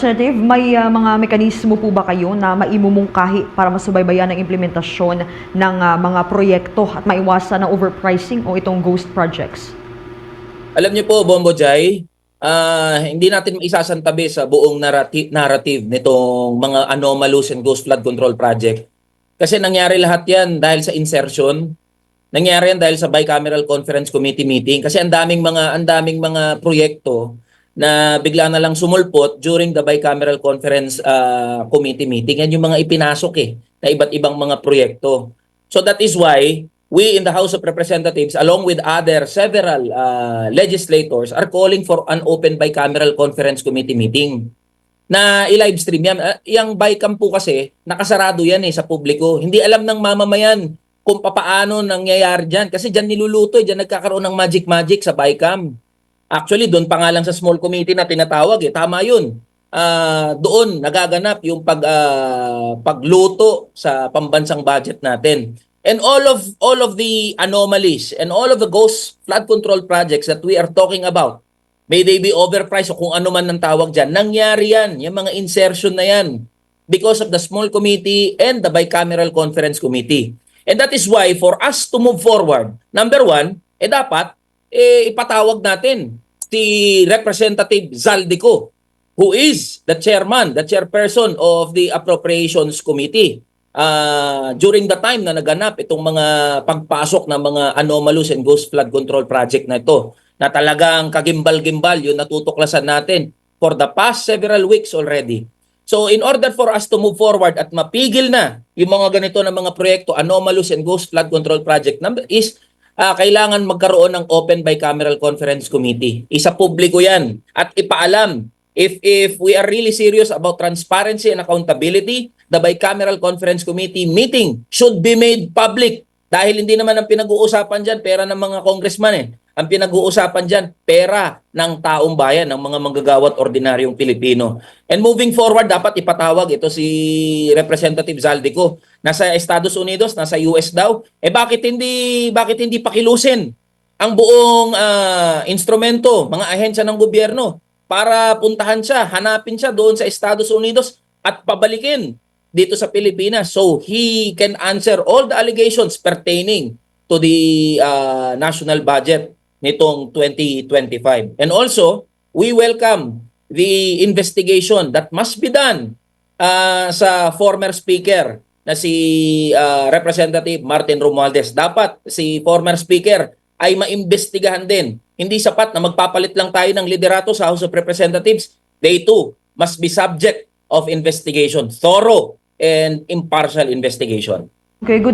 Representative, may mga mekanismo po ba kayo na maimumungkahi para masubaybayan ang implementasyon ng mga proyekto at maiwasan ang overpricing o itong ghost projects? Alam niyo po, Bombo Jai, hindi natin isasantabi sa buong narrative nitong mga anomalous and ghost flood control project. Kasi nangyari lahat yan dahil sa insertion, nangyari yan dahil sa bicameral conference committee meeting. Kasi ang daming mga proyekto na bigla na lang sumulpot during the bicameral conference committee meeting. Yan yung mga ipinasok na iba't ibang mga proyekto. So that is why we in the House of Representatives, along with other several legislators, are calling for an open bicameral conference committee meeting na i-live stream yan. Yung BICAM po kasi, nakasarado yan sa publiko. Hindi alam ng mamamayan kung paano nangyayari dyan. Kasi dyan niluluto, dyan nagkakaroon ng magic sa BICAM. Actually, doon pa nga lang sa small committee na tinatawag, tama yun. Doon nagaganap yung pagluto sa pambansang budget natin. And all of the anomalies and all of the ghost flood control projects that we are talking about, may they be overpriced o kung ano man ang tawag dyan, nangyari yan, yung mga insertion na yan, because of the small committee and the bicameral conference committee. And that is why for us to move forward, number one, dapat ipatawag natin si Representative Zaldico, who is the chairperson of the Appropriations Committee. During the time na naganap itong mga pagpasok ng mga anomalous and ghost flood control project na ito, na talagang kagimbal-gimbal yung natutuklasan natin for the past several weeks already. So in order for us to move forward at mapigil na yung mga ganito na mga proyekto, anomalous and ghost flood control project, kailangan magkaroon ng open bicameral conference committee. Isa publiko yan at ipaalam. If we are really serious about transparency and accountability, the bicameral conference committee meeting should be made public. Dahil hindi naman ang pinag-uusapan dyan, pera ng mga congressman Ang pinag-uusapan dyan, pera ng taong bayan, ng mga manggagawat ordinaryong Pilipino. And moving forward, dapat ipatawag ito si Representative Zaldico. Nasa Estados Unidos, nasa US daw. Bakit hindi pakilusin ang buong instrumento, mga ahensya ng gobyerno para puntahan siya, hanapin siya doon sa Estados Unidos at pabalikin dito sa Pilipinas so he can answer all the allegations pertaining to the national budget nitong 2025. And also, we welcome the investigation that must be done sa former speaker na si Representative Martin Romualdez. Dapat si former speaker ay maimbestigahan din. Hindi sapat na magpapalit lang tayo ng liderato sa House of Representatives. They too must be subject of investigation, thorough and impartial investigation. Okay, good.